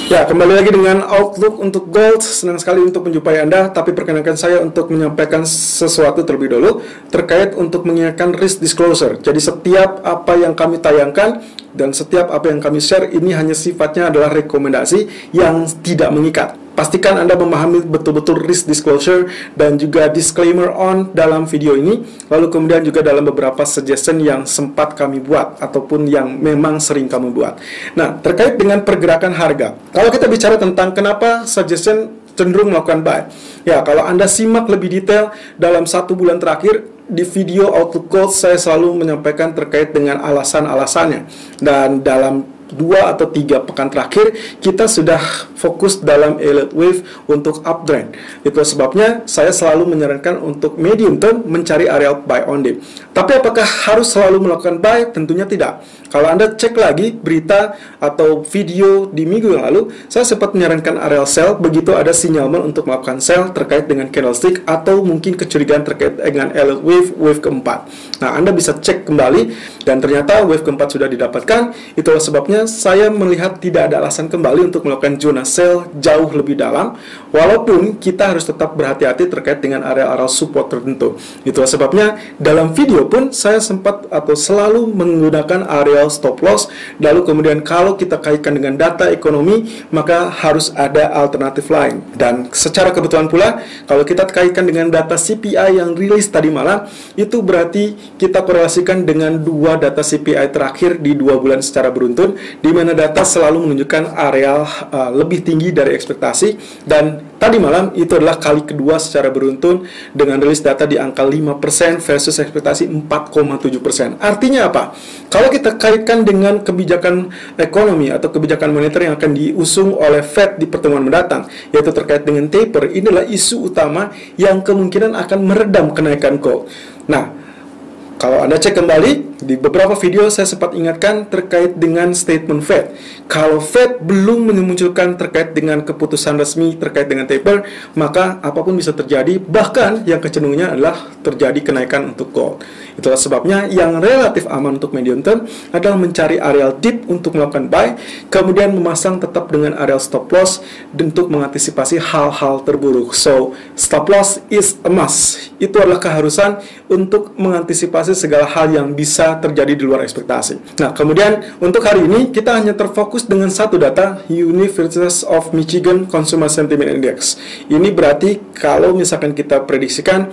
Ya, kembali lagi dengan Outlook untuk Gold. Senang sekali untuk menjumpai Anda, tapi perkenankan saya untuk menyampaikan sesuatu terlebih dulu terkait untuk mengingatkan risk disclosure. Jadi setiap apa yang kami tayangkan dan setiap apa yang kami share ini hanya sifatnya adalah rekomendasi yang tidak mengikat. Pastikan Anda memahami betul-betul risk disclosure dan juga disclaimer on dalam video ini, lalu kemudian juga dalam beberapa suggestion yang sempat kami buat ataupun yang memang sering kami buat. Nah, terkait dengan pergerakan harga, kalau kita bicara tentang kenapa suggestion cenderung melakukan buy, ya kalau Anda simak lebih detail dalam 1 bulan terakhir di video Outlook Gold, saya selalu menyampaikan terkait dengan alasan-alasannya, dan dalam 2 atau 3 pekan terakhir kita sudah fokus dalam elite wave untuk uptrend. Itu sebabnya saya selalu menyarankan untuk medium term mencari area buy on dip. Tapi apakah harus selalu melakukan buy? Tentunya tidak. Kalau Anda cek lagi berita atau video di minggu yang lalu, saya sempat menyarankan area sell begitu ada sinyalmen untuk melakukan sell terkait dengan candlestick atau mungkin kecurigaan terkait dengan elite wave keempat. Nah, Anda bisa cek kembali dan ternyata wave keempat sudah didapatkan. Itulah sebabnya saya melihat tidak ada alasan kembali untuk melakukan zona sell jauh lebih dalam, walaupun kita harus tetap berhati-hati terkait dengan area-area support tertentu. Itulah sebabnya dalam video pun saya sempat atau selalu menggunakan area stop loss, lalu kemudian kalau kita kaitkan dengan data ekonomi maka harus ada alternatif lain. Dan secara kebetulan pula kalau kita kaitkan dengan data CPI yang rilis tadi malam, itu berarti kita korelasikan dengan 2 data CPI terakhir di 2 bulan secara beruntun, di mana data selalu menunjukkan area lebih tinggi dari ekspektasi, dan tadi malam itu adalah kali kedua secara beruntun dengan rilis data di angka 5% versus ekspektasi 4,7%. Artinya apa? Kalau kita kaitkan dengan kebijakan ekonomi atau kebijakan moneter yang akan diusung oleh Fed di pertemuan mendatang, yaitu terkait dengan taper, inilah isu utama yang kemungkinan akan meredam kenaikan gold. Nah, kalau Anda cek kembali, di beberapa video saya sempat ingatkan terkait dengan statement Fed. Kalau Fed belum memunculkan terkait dengan keputusan resmi terkait dengan taper, maka apapun bisa terjadi, bahkan yang kecenderungannya adalah terjadi kenaikan untuk gold. Itulah sebabnya yang relatif aman untuk medium term adalah mencari area dip untuk melakukan buy, kemudian memasang tetap dengan area stop loss untuk mengantisipasi hal-hal terburuk. So, stop loss is a must. Itu adalah keharusan untuk mengantisipasi segala hal yang bisa terjadi di luar ekspektasi. Nah, kemudian untuk hari ini kita hanya terfokus dengan satu data, University of Michigan Consumer Sentiment Index. Ini berarti kalau misalkan kita prediksikan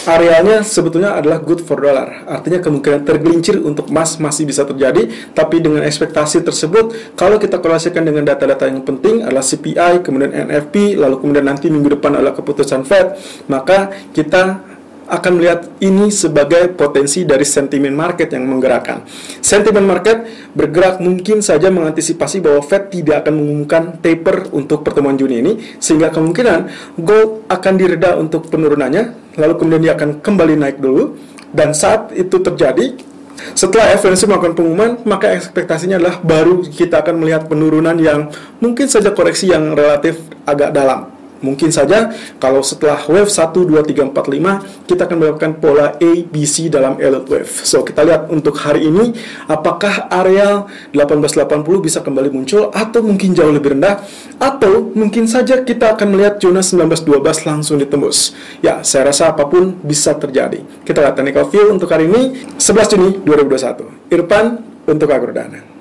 areanya sebetulnya adalah good for dollar. Artinya kemungkinan tergelincir untuk emas masih bisa terjadi, tapi dengan ekspektasi tersebut, kalau kita korelasikan dengan data-data yang penting adalah CPI, kemudian NFP, lalu kemudian nanti minggu depan adalah keputusan Fed, maka kita akan melihat ini sebagai potensi dari sentimen market yang menggerakkan. Sentimen market bergerak mungkin saja mengantisipasi bahwa Fed tidak akan mengumumkan taper untuk pertemuan Juni ini, sehingga kemungkinan gold akan direda untuk penurunannya, lalu kemudian dia akan kembali naik dulu, dan saat itu terjadi, setelah FOMC melakukan pengumuman, maka ekspektasinya adalah baru kita akan melihat penurunan yang mungkin saja koreksi yang relatif agak dalam. Mungkin saja kalau setelah wave 1, 2, 3, 4, 5 kita akan melakukan pola A, B, C dalam elite wave. So, kita lihat untuk hari ini apakah area 1880 bisa kembali muncul atau mungkin jauh lebih rendah, atau mungkin saja kita akan melihat zona 1912 langsung ditembus. Ya, saya rasa apapun bisa terjadi. Kita lihat technical view untuk hari ini 11 Juni 2021. Irfan untuk Agrodana.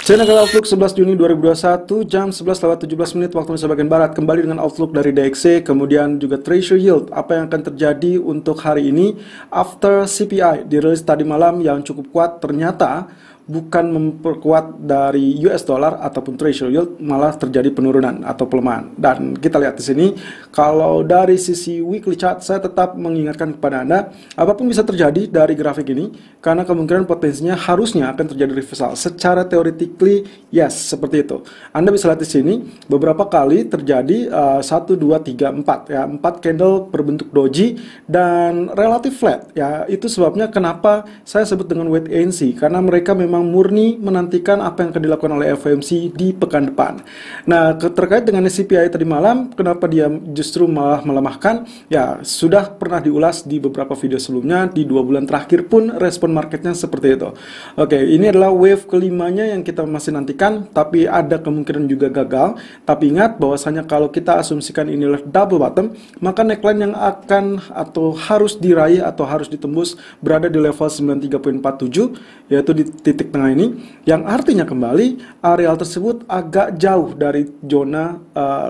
Channel Outlook 11 Juni 2021 jam 11:17 waktu Indonesia bagian Barat. Kembali dengan Outlook dari DXY, kemudian juga Treasury Yield. Apa yang akan terjadi untuk hari ini after CPI dirilis tadi malam yang cukup kuat, ternyata bukan memperkuat dari US dollar ataupun Treasury Yield, malah terjadi penurunan atau pelemahan. Dan kita lihat di sini, kalau dari sisi weekly chart, saya tetap mengingatkan kepada Anda, apapun bisa terjadi dari grafik ini, karena kemungkinan potensinya harusnya akan terjadi reversal. Secara theoretically, yes, seperti itu. Anda bisa lihat di sini, beberapa kali terjadi 1, 2, 3, 4, ya, 4 candle berbentuk doji dan relatif flat. Ya, itu sebabnya kenapa saya sebut dengan wait and see, karena mereka memang memang murni menantikan apa yang akan dilakukan oleh FOMC di pekan depan. Nah, terkait dengan CPI tadi malam, kenapa dia justru malah melemahkan? Ya, sudah pernah diulas di beberapa video sebelumnya, di 2 bulan terakhir pun respon marketnya seperti itu. Oke, ini adalah wave kelimanya yang kita masih nantikan, tapi ada kemungkinan juga gagal. Tapi ingat bahwasanya kalau kita asumsikan inilah double bottom, maka neckline yang akan atau harus diraih atau harus ditembus berada di level 93.47, yaitu di titik tengah ini, yang artinya kembali areal tersebut agak jauh dari zona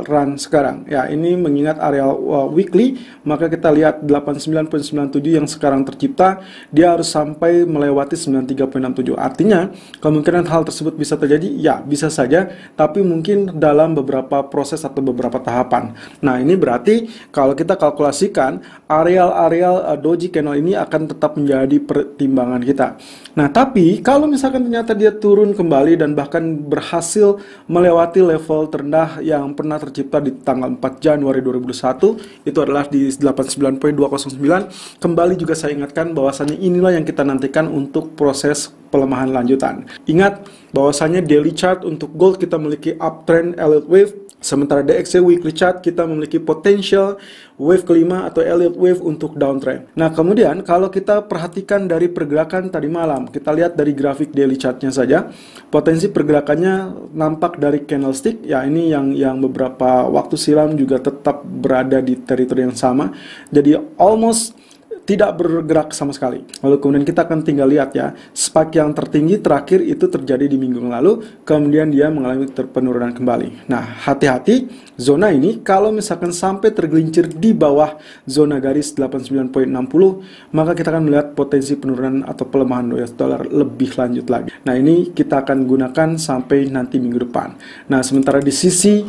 run sekarang. Ya, ini mengingat areal weekly, maka kita lihat 89.97 yang sekarang tercipta, dia harus sampai melewati 93.67. Artinya kemungkinan hal tersebut bisa terjadi, ya bisa saja, tapi mungkin dalam beberapa proses atau beberapa tahapan. Nah, ini berarti kalau kita kalkulasikan areal-areal doji candle ini akan tetap menjadi pertimbangan kita. Nah, tapi kalau misalkan ternyata dia turun kembali dan bahkan berhasil melewati level terendah yang pernah tercipta di tanggal 4 Januari 2021, itu adalah di 89.209, kembali juga saya ingatkan bahwasannya inilah yang kita nantikan untuk proses pelemahan lanjutan. Ingat bahwasannya daily chart untuk gold kita memiliki uptrend Elliott wave, sementara DXY weekly chart kita memiliki potential wave kelima atau Elliott wave untuk downtrend. Nah, kemudian kalau kita perhatikan dari pergerakan tadi malam, kita lihat dari grafik daily chartnya saja, potensi pergerakannya nampak dari candlestick, ya ini yang beberapa waktu silam juga tetap berada di teritori yang sama, jadi almost tidak bergerak sama sekali. Lalu kemudian kita akan tinggal lihat ya, spike yang tertinggi terakhir itu terjadi di minggu yang lalu, kemudian dia mengalami penurunan kembali. Nah, hati-hati, zona ini kalau misalkan sampai tergelincir di bawah zona garis 89.60, maka kita akan melihat potensi penurunan atau pelemahan US dollar lebih lanjut lagi. Nah, ini kita akan gunakan sampai nanti minggu depan. Nah, sementara di sisi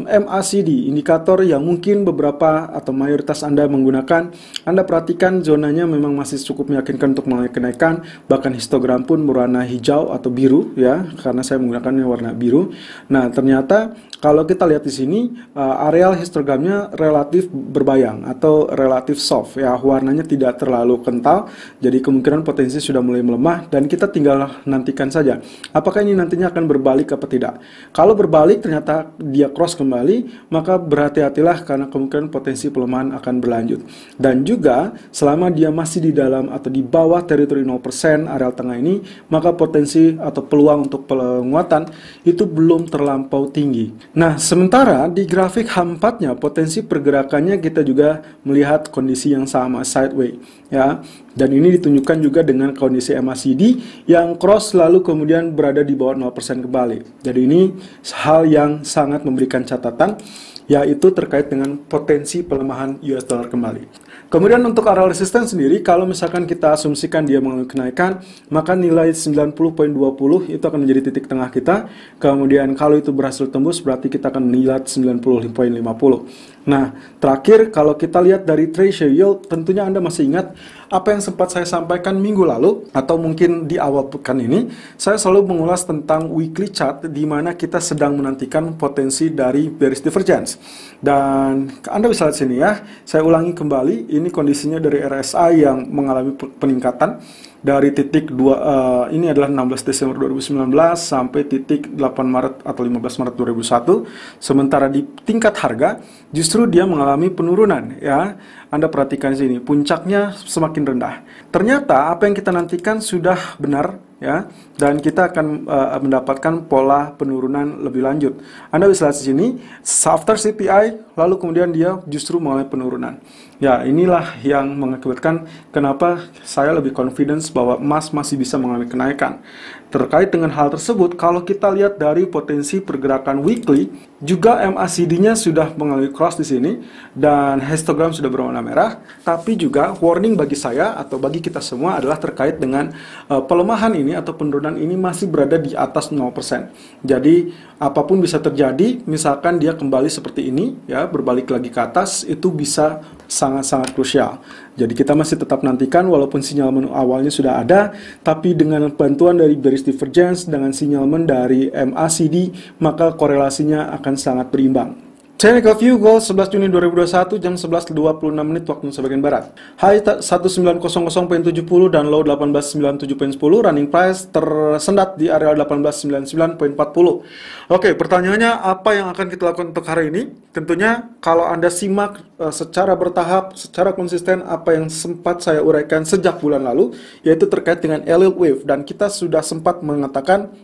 MACD, indikator yang mungkin beberapa atau mayoritas Anda menggunakan, Anda perhatikan zonanya memang masih cukup meyakinkan untuk mengalami kenaikan, bahkan histogram pun berwarna hijau atau biru ya, karena saya menggunakannya warna biru. Nah, ternyata kalau kita lihat di sini areal histogramnya relatif berbayang atau relatif soft ya, warnanya tidak terlalu kental, jadi kemungkinan potensi sudah mulai melemah dan kita tinggal nantikan saja apakah ini nantinya akan berbalik apa tidak. Kalau berbalik ternyata dia cross kembali, maka berhati-hatilah karena kemungkinan potensi pelemahan akan berlanjut. Dan juga selama dia masih di dalam atau di bawah teritori 0% areal tengah ini, maka potensi atau peluang untuk penguatan itu belum terlampau tinggi. Nah, sementara di grafik H4-nya potensi pergerakannya kita juga melihat kondisi yang sama, sideways ya. Dan ini ditunjukkan juga dengan kondisi MACD yang cross lalu kemudian berada di bawah 0% kembali. Jadi ini hal yang sangat memberikan catatan, yaitu terkait dengan potensi pelemahan US dollar kembali. Kemudian untuk area resisten sendiri, kalau misalkan kita asumsikan dia mengalami kenaikan, maka nilai 90.20 itu akan menjadi titik tengah kita. Kemudian kalau itu berhasil tembus, berarti kita akan melihat 90.50. Nah, terakhir kalau kita lihat dari Treasury yield, tentunya Anda masih ingat apa yang sempat saya sampaikan minggu lalu, atau mungkin di awal pekan ini, saya selalu mengulas tentang weekly chart di mana kita sedang menantikan potensi dari bearish divergence. Dan Anda bisa lihat sini ya, saya ulangi kembali, ini kondisinya dari RSI yang mengalami peningkatan dari titik 2, ini adalah 16 Desember 2019 sampai titik 8 Maret atau 15 Maret 2001. Sementara di tingkat harga justru dia mengalami penurunan ya. Anda perhatikan di sini, puncaknya semakin rendah. Ternyata apa yang kita nantikan sudah benar ya, dan kita akan mendapatkan pola penurunan lebih lanjut. Anda bisa lihat di sini, after CPI lalu kemudian dia justru mengalami penurunan. Ya, inilah yang mengakibatkan kenapa saya lebih confidence bahwa emas masih bisa mengalami kenaikan. Terkait dengan hal tersebut, kalau kita lihat dari potensi pergerakan weekly, juga MACD-nya sudah mengalami cross di sini dan histogram sudah berwarna merah. Tapi juga warning bagi saya atau bagi kita semua adalah terkait dengan pelemahan ini atau penurunan ini masih berada di atas 0%. Jadi apapun bisa terjadi, misalkan dia kembali seperti ini ya, berbalik lagi ke atas, itu bisa sangat-sangat krusial. Jadi kita masih tetap nantikan walaupun sinyalemen awalnya sudah ada, tapi dengan bantuan dari bearish divergence dengan sinyalemen dari MACD, maka korelasinya akan sangat berimbang. Technical View Gold 11 Juni 2021 jam 11.26 menit waktu Indonesia bagian Barat. High 1900.70 dan low 1897.10. Running price tersendat di area 1899.40. Oke, pertanyaannya apa yang akan kita lakukan untuk hari ini? Tentunya kalau Anda simak secara bertahap, secara konsisten apa yang sempat saya uraikan sejak bulan lalu, yaitu terkait dengan Elliott Wave, dan kita sudah sempat mengatakan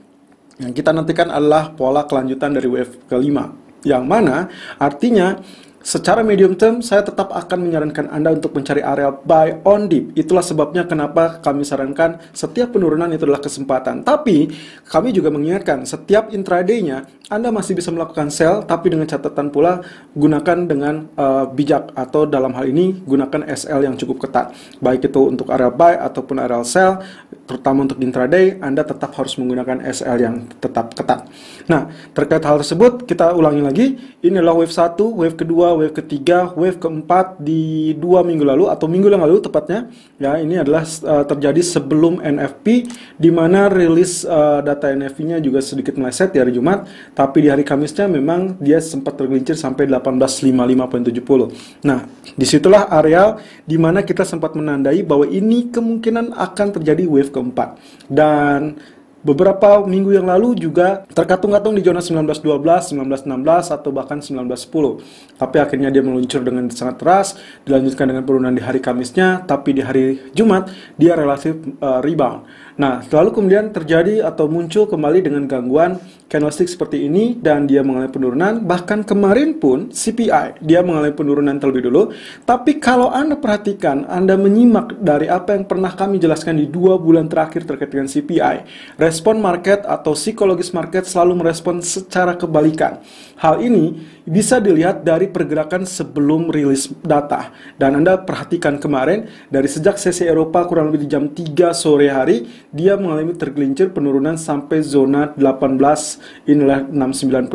yang kita nantikan adalah pola kelanjutan dari wave kelima. Yang mana artinya secara medium term saya tetap akan menyarankan Anda untuk mencari area buy on dip. Itulah sebabnya kenapa kami sarankan setiap penurunan itu adalah kesempatan. Tapi kami juga mengingatkan setiap intraday-nya Anda masih bisa melakukan sell, tapi dengan catatan pula gunakan dengan bijak, atau dalam hal ini gunakan SL yang cukup ketat. Baik itu untuk area buy ataupun area sell, terutama untuk intraday Anda tetap harus menggunakan SL yang tetap ketat. Nah, terkait hal tersebut kita ulangi lagi. Ini adalah wave 1, wave kedua, wave ketiga, wave keempat di 2 minggu lalu atau minggu yang lalu tepatnya. Ya, ini adalah terjadi sebelum NFP, di mana rilis data NFP-nya juga sedikit meleset di hari Jumat, tapi di hari Kamisnya memang dia sempat tergelincir sampai 1855.70. Nah, disitulah area di mana kita sempat menandai bahwa ini kemungkinan akan terjadi wave keempat. Dan beberapa minggu yang lalu juga terkatung-katung di zona 1912, 1916, atau bahkan 1910. Tapi akhirnya dia meluncur dengan sangat keras, dilanjutkan dengan penurunan di hari Kamisnya, tapi di hari Jumat dia relatif rebound. Nah, lalu kemudian terjadi atau muncul kembali dengan gangguan candlestick seperti ini, dan dia mengalami penurunan. Bahkan kemarin pun CPI dia mengalami penurunan terlebih dulu. Tapi kalau Anda perhatikan, Anda menyimak dari apa yang pernah kami jelaskan di 2 bulan terakhir terkait dengan CPI, respon market atau psikologis market selalu merespon secara kebalikan. Hal ini bisa dilihat dari pergerakan sebelum rilis data. Dan Anda perhatikan kemarin, dari sejak sesi Eropa kurang lebih di jam 3 sore hari, dia mengalami tergelincir penurunan sampai zona 18, inilah 69.60.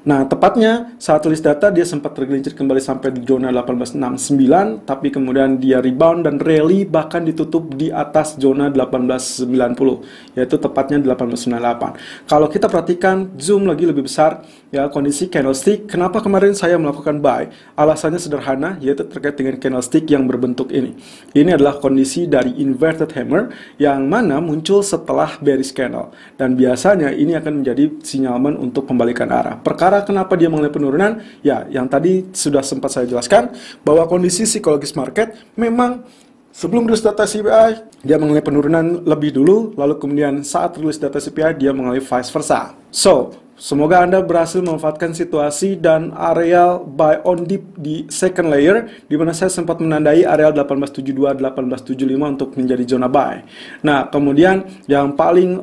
Nah, tepatnya saat rilis data dia sempat tergelincir kembali sampai di zona 1869, tapi kemudian dia rebound dan rally bahkan ditutup di atas zona 1890, yaitu tepatnya 1898. Kalau kita perhatikan zoom lagi lebih besar, ya, kondisi candlestick. Kenapa kemarin saya melakukan buy? Alasannya sederhana, yaitu terkait dengan candlestick yang berbentuk ini. Ini adalah kondisi dari inverted hammer yang mana muncul setelah bearish candle, dan biasanya ini akan menjadi sinyalmen untuk pembalikan arah. Perkara kenapa dia mengalami penurunan? Ya, yang tadi sudah sempat saya jelaskan bahwa kondisi psikologis market memang sebelum rilis data CPI dia mengalami penurunan lebih dulu, lalu kemudian saat rilis data CPI dia mengalami vice versa. So, semoga Anda berhasil memanfaatkan situasi dan area buy on dip di second layer, di mana saya sempat menandai area 1872, 1875 untuk menjadi zona buy. Nah, kemudian yang paling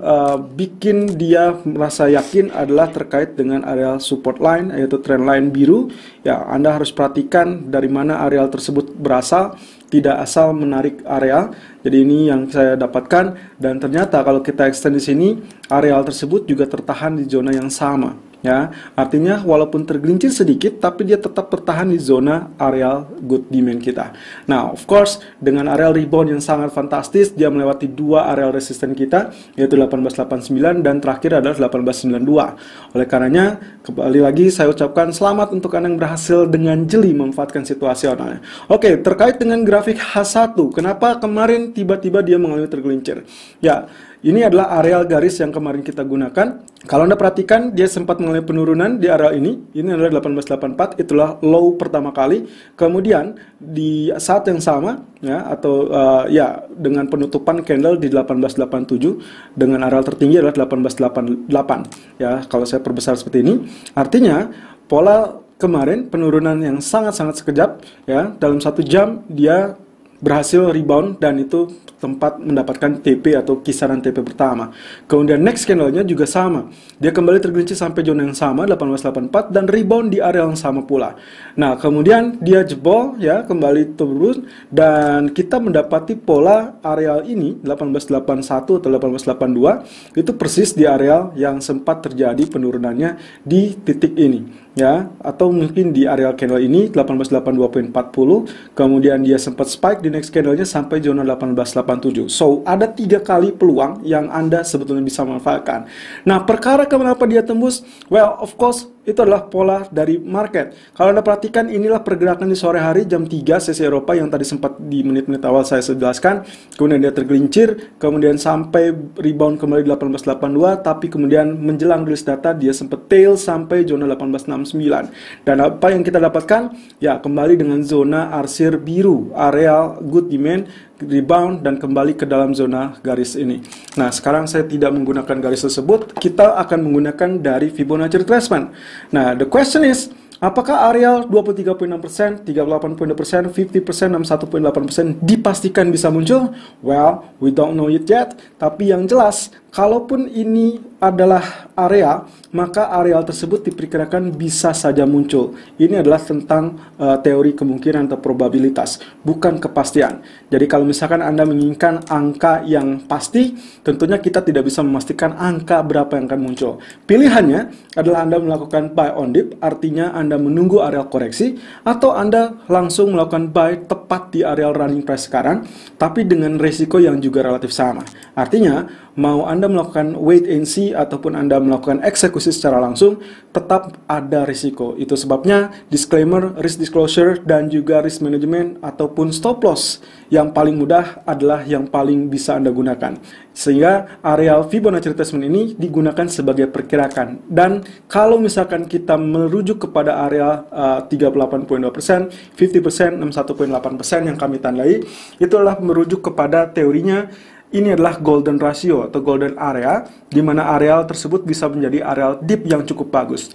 bikin dia merasa yakin adalah terkait dengan area support line, yaitu trend line biru. Ya, Anda harus perhatikan dari mana area tersebut berasal, tidak asal menarik area. Jadi ini yang saya dapatkan, dan ternyata kalau kita extend di sini, areal tersebut juga tertahan di zona yang sama. Ya, artinya walaupun tergelincir sedikit, tapi dia tetap bertahan di zona areal good demand kita. Nah, of course, dengan areal rebound yang sangat fantastis, dia melewati 2 areal resisten kita, yaitu 1889 dan terakhir adalah 1892. Oleh karenanya, kembali lagi saya ucapkan selamat untuk Anda yang berhasil dengan jeli memanfaatkan situasionalnya. Oke, terkait dengan grafik H1, kenapa kemarin tiba-tiba dia mengalami tergelincir? Ya, ini adalah areal garis yang kemarin kita gunakan. Kalau Anda perhatikan, dia sempat mengalami penurunan di area ini. Ini adalah 1884, itulah low pertama kali. Kemudian di saat yang sama, ya, atau ya, dengan penutupan candle di 1887 dengan areal tertinggi adalah 1888. Ya, kalau saya perbesar seperti ini, artinya pola kemarin penurunan yang sangat-sangat sekejap, ya, dalam 1 jam dia berhasil rebound, dan itu tempat mendapatkan TP atau kisaran TP pertama. Kemudian next candle-nya juga sama. Dia kembali tergelincir sampai zona yang sama 1884 dan rebound di area yang sama pula. Nah, kemudian dia jebol, ya, kembali turun, dan kita mendapati pola areal ini 1881 atau 1882 itu persis di areal yang sempat terjadi penurunannya di titik ini, ya, atau mungkin di areal candle ini 1882.40. Kemudian dia sempat spike di next candle-nya sampai zona 1887. So, ada 3 kali peluang yang Anda sebetulnya bisa manfaatkan. Nah, perkara kenapa dia tembus? Well, of course, itu adalah pola dari market. Kalau Anda perhatikan, inilah pergerakan di sore hari jam 3 sesi Eropa yang tadi sempat di menit-menit awal saya jelaskan. Kemudian dia tergelincir, kemudian sampai rebound kembali di 1882, tapi kemudian menjelang rilis data dia sempat tail sampai zona 1869. Dan apa yang kita dapatkan? Ya, kembali dengan zona arsir biru, area good demand, rebound, dan kembali ke dalam zona garis ini. Nah, sekarang saya tidak menggunakan garis tersebut, kita akan menggunakan dari Fibonacci retracement. Nah, the question is, apakah area 23.6%, 38.2%, 50%, 61.8% dipastikan bisa muncul? Well, we don't know it yet, tapi yang jelas, kalaupun ini adalah area, maka area tersebut diperkirakan bisa saja muncul. Ini adalah tentang teori kemungkinan atau probabilitas, bukan kepastian. Jadi kalau misalkan Anda menginginkan angka yang pasti, tentunya kita tidak bisa memastikan angka berapa yang akan muncul. Pilihannya adalah Anda melakukan buy on dip, artinya Anda menunggu area koreksi, atau Anda langsung melakukan buy tepat di area running price sekarang, tapi dengan resiko yang juga relatif sama. Artinya, mau Anda melakukan wait and see ataupun Anda melakukan eksekusi secara langsung, tetap ada risiko. Itu sebabnya disclaimer, risk disclosure, dan juga risk management ataupun stop loss yang paling mudah adalah yang paling bisa Anda gunakan. Sehingga area Fibonacci retracement ini digunakan sebagai perkirakan. Dan kalau misalkan kita merujuk kepada area 38.2%, 50%, 61.8% yang kami tandai, itu adalah merujuk kepada teorinya. Ini adalah golden ratio atau golden area, di mana area tersebut bisa menjadi area dip yang cukup bagus.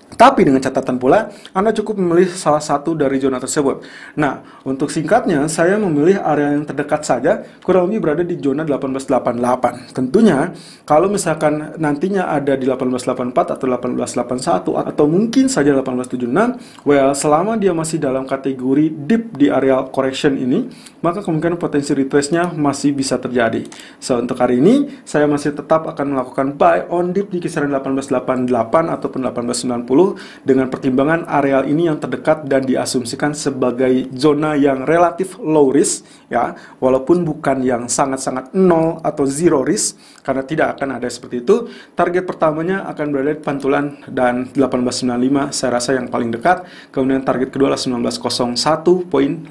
Tapi dengan catatan pula, Anda cukup memilih salah satu dari zona tersebut. Nah, untuk singkatnya, saya memilih area yang terdekat saja, kurang lebih berada di zona 1888. Tentunya, kalau misalkan nantinya ada di 1884 atau 1881, atau mungkin saja 1876, well, selama dia masih dalam kategori dip di area correction ini, maka kemungkinan potensi retrace-nya masih bisa terjadi. So, untuk hari ini, saya masih tetap akan melakukan buy on dip di kisaran 1888 ataupun 1890, dengan pertimbangan areal ini yang terdekat dan diasumsikan sebagai zona yang relatif low risk, ya, walaupun bukan yang sangat-sangat nol atau zero risk, karena tidak akan ada seperti itu. Target pertamanya akan berada di pantulan dan 1895 saya rasa yang paling dekat, kemudian target kedua adalah 1901.50.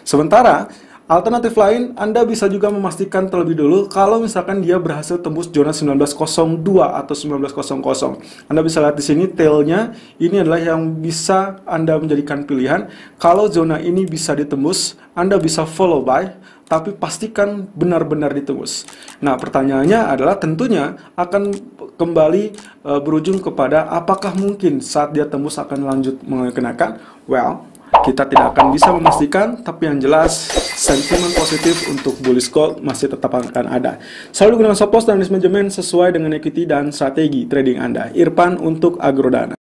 Sementara alternatif lain, Anda bisa juga memastikan terlebih dulu kalau misalkan dia berhasil tembus zona 1902 atau 1900. Anda bisa lihat di sini tailnya, ini adalah yang bisa Anda menjadikan pilihan. Kalau zona ini bisa ditembus, Anda bisa follow buy, tapi pastikan benar-benar ditembus. Nah, pertanyaannya adalah tentunya akan kembali berujung kepada apakah mungkin saat dia tembus akan lanjut mengenakan? Well, kita tidak akan bisa memastikan, tapi yang jelas sentimen positif untuk bullish gold masih tetap akan ada. Selalu gunakan stop loss dan risk management sesuai dengan equity dan strategi trading Anda. Irfan untuk Agrodana.